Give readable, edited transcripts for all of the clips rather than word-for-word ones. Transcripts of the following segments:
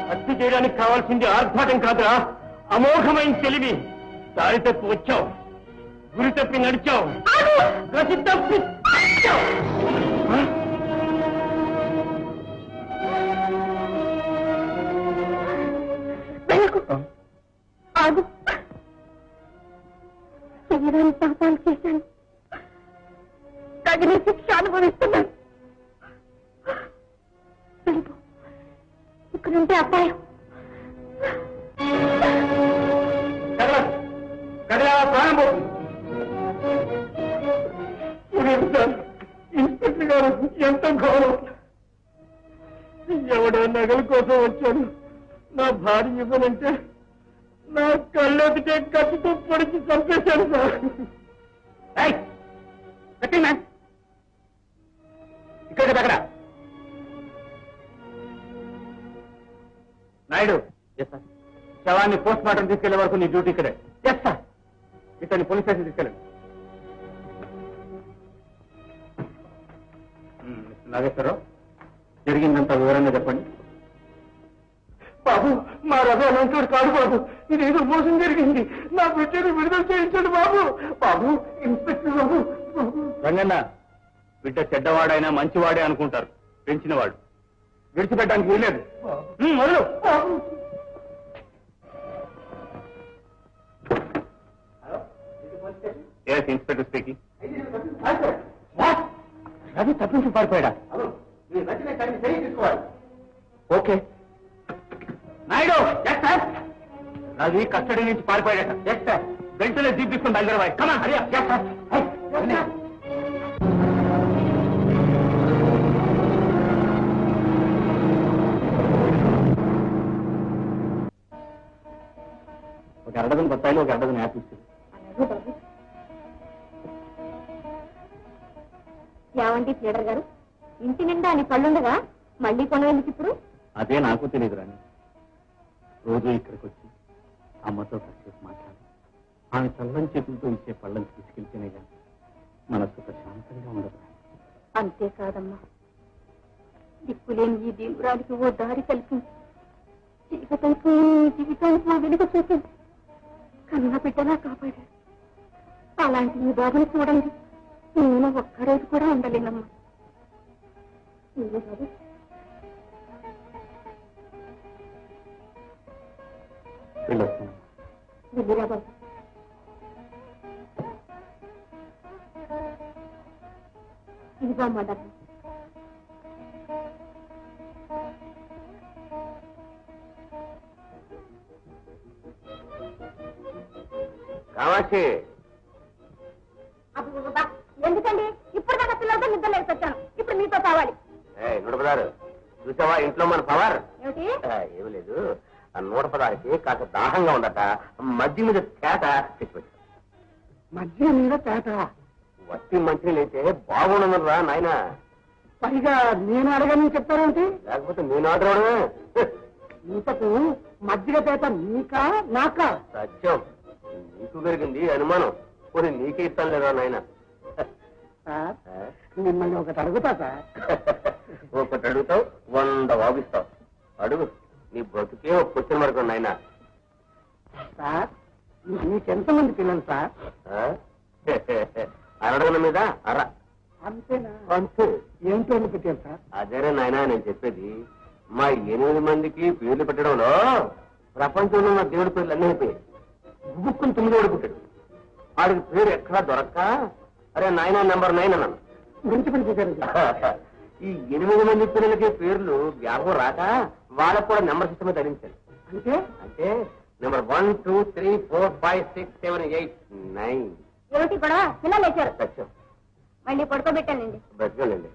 హత్య చేయడానికి కావాల్సింది ఆర్భాటం కాదురా, అమోఘమైన తెలివి. దారి తప్పి వచ్చావు, గురి తప్పి నడిచావు, గసి తప్పి ఆగు. చేయడానికి పాపాలు చేశాను, తగిన శిక్ష అనుభవిస్తున్నాను. వెళ్ళిపో, ఇక్కడుంటే అపాయం. ప్రాణం పోతుంది. ఇన్స్పెక్టర్ గారు ఎంత గౌరవం. ఎవడో నగల కోసం వచ్చాడు, నా భార్య ఇవ్వనంటే నా కళ్ళెదికే కత్తితో పొడిచి చంపేశాడు సార్. ఇక్కడ అక్కడ నాయుడు, శవాన్ని పోస్ట్ మార్టం తీసుకెళ్లే వరకు నీ డ్యూటీ ఇక్కడే. Yes sir. ఇతన్ని పోలీస్ స్టేషన్ తీసుకెళ్ళండి. నాగేశ్వరరావు, జరిగిందంతా వివరంగా చెప్పండి. బాబు, మా రథ అలాంటి కాదు బాబు, ఇదేదో మోసం జరిగింది. నా బిడ్డను విడుదల చేయించండి బాబు. బాబు, ఇన్స్పెక్టర్ బాబు. రంగన్న, బిడ్డ చెడ్డవాడైనా మంచివాడే అనుకుంటారు పెంచినవాడు. విడిచిపెట్టడానికి వీలేదు. మొదలు. Inspector speaking. రవి తప్పించి పారిపోయాడా? ఓకే. నాయుడు, రవి కస్టడీ నుంచి పారిపోయాడట. వెంటనే జీప్ తీసుకుని బయలుదేరవాయి. కమాన్, హరియా. ఒక అరడజన్ బత్తాయిలు, ఒక అరడజన్ యాపిల్స్. ఏమండి లీడర్ గారు, ఇంటి నిండా అని పళ్ళుండగా మళ్ళీ కొనవేందుకు ఇప్పుడు? అదే నాకు తెలియదు రాని. రోజు ఇక్కడికి వచ్చి అమ్మతో కాసేపు మాట్లాడి ఆమె చల్లని చేతులతో ఇచ్చే పళ్ళని తీసుకెళ్తేనే కానీ మనసు ప్రశాంతంగా ఉండదు. అంతేకాదమ్మా, దిక్కులేని ఈ దీవురానికి ఓ దారి కల్పించి జీవితానికి ఓ వెలుగు చూపింది. కన్న బిడ్డలా కాపాడారు. అలాంటి ఈ బాబుని చూడండి, నేను ఒక్కరోజు కూడా ఉండలేనమ్మా. వెళ్ళిరా బాబు. ఇదిగో అమ్మా డబ్బు. కామాక్షి, ఎందుకండి ఇప్పుడు దాకా పిల్లలతో నిద్ర లేకొచ్చాను, ఇప్పుడు మీతో కావాలి. నూటపదారు చూసావా ఇంట్లో మన పవర్? ఏమిటి? ఏమి లేదు, ఆ 116కి కాస్త దాహంగా ఉండట. మధ్య మీద తేట తెచ్చిపెట్టు. మధ్య మీద తేట? వట్టి మంచి అయితే బాగుండదురా నాయన. పైగా నేను అడగని చెప్తారేంటి? లేకపోతే నేను ఆడరావడమే. ఇంతకు మధ్య తేట నీకా నాకా? సత్యం, నీకు పెరిగింది అనుమానం. కొన్ని నీకే ఇస్తాను లేదా నాయన. మిమ్మల్ని ఒకటి అడుగుతా సార్. ఒకటి అడుగుతావు, 100 వాగిస్తావు. అడుగు, నీ బ్రతుకే ఒక క్వశ్చన్ మార్క్ నాయన. సార్, మీకెంతమంది పిల్లలు సార్? అరడగల మీద అర. అంతేనా? అంతే. ఏం పేర్లు పెట్టారు సార్? అదేరే నాయన నేను చెప్పేది. మా 8 మందికి పేర్లు పెట్టడంలో ప్రపంచంలో ఉన్న దేవుడి పేర్లు అన్నీ అయిపోయాయి. గుబుక్కుని 9 పుట్టాడు. వాడికి పేరు ఎక్కడా దొరక్క అరే నాయన నెంబర్ 9 అన్నాను. మంచి పని చేశారు. ఈ 8 మంది పిల్లలకి పేర్లు వ్యాపం రాక వాళ్ళకు కూడా నెంబర్ సిస్టమే ధరించారు. అంటే అంటే నెంబర్ 1 2 3 4 5 6 7 8 9. ఏమిటి గొడవ? పిల్లలు లేచారు. సత్యం, మళ్ళీ పడుకోబెట్టానండి. బతికానండి.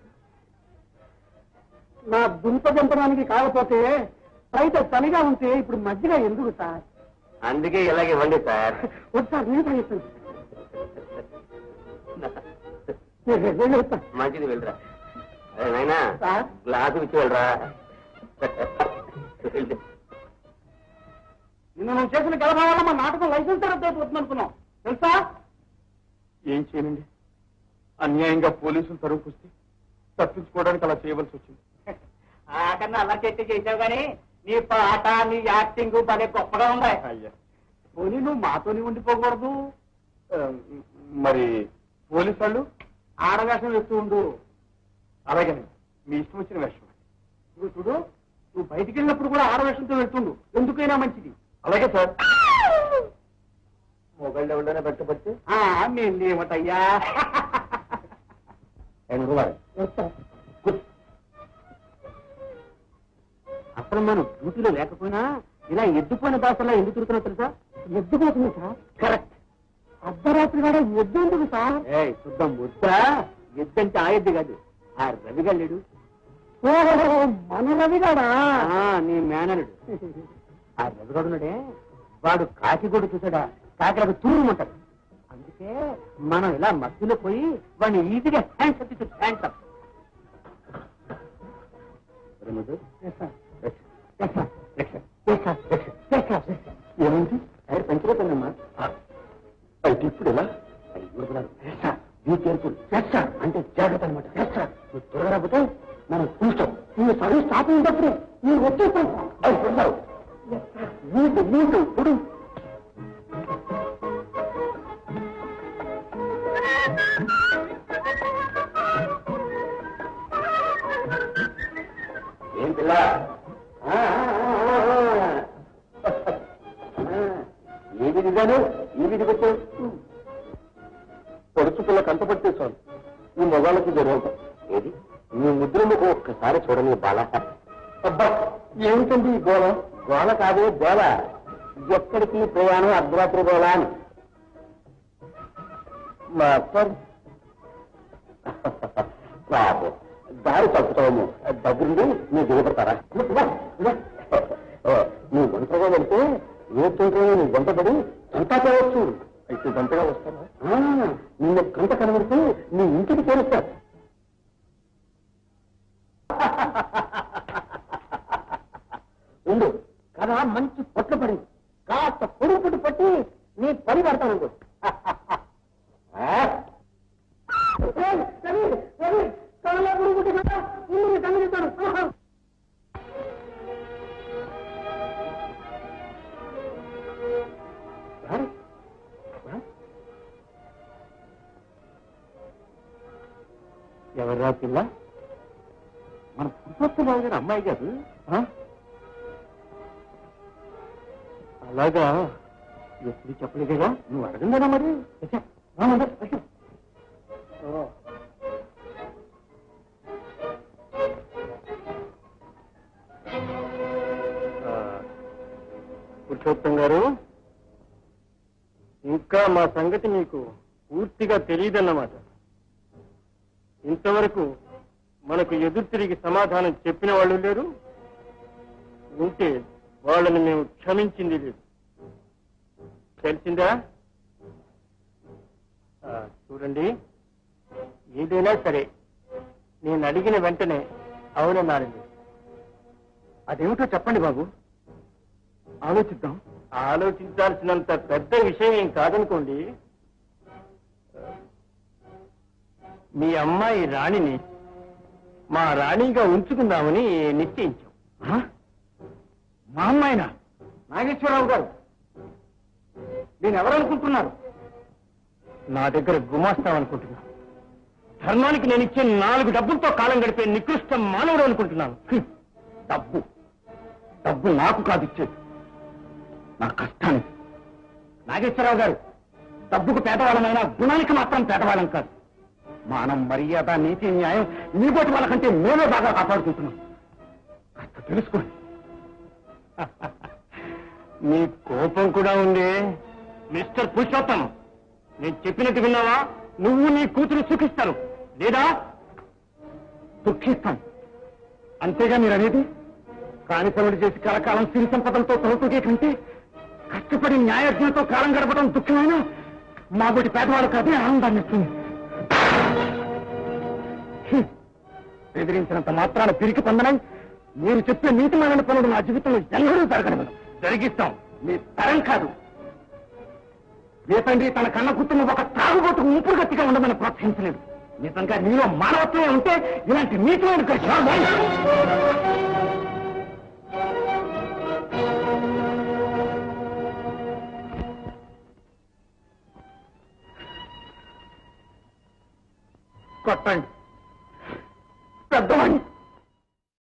నా దుంప దింపడానికి కాకపోతే బయట చలిగా ఉంటే ఇప్పుడు మధ్యగా ఎందుకు సార్? అందుకే ఇలాగే ఇవ్వండి సార్. ఒకసారి నేను ప్రయత్నం. మంచిది, వెళ్ళరా నాయనా. గ్లాసు ఇచ్చి వెళ్ళరా. నిన్న నువ్వు చేసిన గెలవ వల్ల మా నాటకం లైసెన్స్ రద్దయిపోతుంది అనుకున్నాం తెలుసా? ఏం చేయనండి, అన్యాయంగా పోలీసులు తరువుకొస్తే తప్పించుకోవడానికి అలా చేయవలసి వచ్చింది. ఆకన్నా అలా చేసావు కానీ నీ పాట నీ యాక్టింగ్ భలే గొప్పగా ఉన్నాయి. అయ్యా పోనీ నువ్వు మాతోని ఉండిపోకూడదు. మరి పోలీసు వాళ్ళు ఆడవేషం వేస్తూ ఉండు. అలాగే మీ ఇష్టం వచ్చిన వేషం. నువ్వు చూడు, నువ్వు బయటికి వెళ్ళినప్పుడు కూడా ఆడవేషంతో వెళ్తుండు, ఎందుకైనా మంచిది. అలాగే సార్. మొబైల్ ఎవరైనా పెట్టబట్టి మేమేమటయ్యా. అసలు మనం డ్యూటీలో లేకపోయినా ఇలా ఎద్దుపోయిన దాసలా ఎందుకు తిరుగుతున్నావు తెలుసా? ఎద్దుపోతుంది సార్. కరెక్ట్. అర్ధరాత్రి కూడా ఎద్దు ఎందుకు సార్? చూద్దాం వద్దా. ఎద్దంటే ఆ ఎద్దు కాదు, ఆ రవిగాడు. మన రవిగాడా? నీ మేనలుడు. ఆ రవిగాడు ఉన్నాడే, వాడు కాకిగూడు చూసాడా, కాకిలకు తూరుమంటాడు. అందుకే మనం ఇలా మధ్యలో పోయి వాడిని ఈజీగా హ్యాండ్స్ అప్ హ్యాండ్స్ అప్. ఏమైంది? టైర్ పంచలేదమ్మా. అయితే ఇప్పుడు ఎలా? అంటే జాగ్రత్త అనమాట. నువ్వు త్వరగా రాకపోతే మనం చూస్తాం. నువ్వు సర్వీస్ స్టాప్ అయినప్పుడే నువ్వు వచ్చేస్తావు. ఇప్పుడు ఏం పిల్ల? ఏ విధిగాను ఈ విధికి వచ్చావు? పొడుచు పిల్ల కంటపట్టేశాను. ఈ మొగాళ్ళకి జరగదు. ఏది నీ ముద్ర ముఖం ఒక్కసారి చూడని బాల. అబ్బా ఏమిటండి ఈ గోళ? గోల కాదు గోల. ఎక్కడికి ప్రయాణం అర్ధరాత్రి గోళ అని. మాస్టర్ బాబు దారి తప్పుతాము. దగ్గరుండి నువ్వు దిగబడతారా? నువ్వు ఒంటరిగా వెళ్తే ఏ తోటలో నువ్వు వంటపడి అంతా కావచ్చు. అయితే గంటగా వస్తానా? నిన్న గంట కనబడితే నీ ఇంటికి చేరుస్తారు. ఉండు కదా, మంచి పొట్లు పడింది. కాస్త పొడి పొడి పట్టి నీ పని పడతాను. ఎవర్రా పిల్ల? మన పురుషోత్తమరావు గారి అమ్మాయి గారు. అలాగా ఎప్పుడు చెప్పలేదుగా? నువ్వు అడగందేనా మరి? పురుషోత్తం గారు, ఇంకా మా సంగతి మీకు పూర్తిగా తెలియదన్నమాట. ఇంతవరకు మనకు ఎదురు తిరిగి సమాధానం చెప్పిన వాళ్ళు లేరు. ఉంటే వాళ్ళని మేము క్షమించింది లేదు. తెలిసిందా? చూడండి, ఏదైనా సరే నేను అడిగిన వెంటనే అవునన్నారండి. అదేమిటో చెప్పండి బాబు, ఆలోచిద్దాం. ఆలోచించాల్సినంత పెద్ద విషయం ఏం కాదనుకోండి. మీ అమ్మాయి రాణిని మా రాణిగా ఉంచుకుందామని నిశ్చయించాం. మా అమ్మాయినా? నాగేశ్వరరావు గారు, నేను ఎవరనుకుంటున్నారు? నా దగ్గర గుమాస్తామనుకుంటున్నాను. ధర్మానికి నేను ఇచ్చే 4 డబ్బులతో కాలం గడిపే నికృష్ట మానవుడు అనుకుంటున్నాను. డబ్బు డబ్బు నాకు కాదు ఇచ్చేది, నా కష్టానికి. నాగేశ్వరరావు గారు, డబ్బుకు పేదవాళ్ళమైనా గుణానికి మాత్రం పేదవాళ్ళం కాదు. మానం, మర్యాద, నీతి, న్యాయం మీకోటి వాళ్ళకంటే మేమే బాగా కాపాడుకుంటున్నాం. కాస్త తెలుసుకోండి. నీ కోపం కూడా ఉంది. మిస్టర్ పురుషోత్తం, నేను చెప్పినట్టు విన్నావా? నువ్వు నీ కూతురు సుఖిస్తాను, లేదా దుఃఖిస్తాం. అంతేగా మీరు అనేది? కాని పనులు చేసి కలకాలం సిరి సంపదలతో తోపుకే కంటే కష్టపడి న్యాయజ్ఞతో కాలం గడపడం దుఃఖమైనా మాబోటి పేదవాళ్ళకు అదే ఆనందాన్ని ఇస్తుంది. బెదిరించినంత మాత్రాన పిరికి పొందనని మీరు చెప్పే నీతిమైన పనులు నా జీవితంలో ఎన్నడూ జరగలేదు. జరిగిస్తాం. మీ తరం కాదు. ఏ తండ్రి తన కన్న కూతురు ఒక తాగుబోతుకు ఉంపుడు గట్టిగా ఉండమని ప్రోత్సహించలేదు. నిజంగా నీలో మానవత్వమే ఉంటే ఇలాంటి నీచమైన కొట్టండి పెద్దవాడిని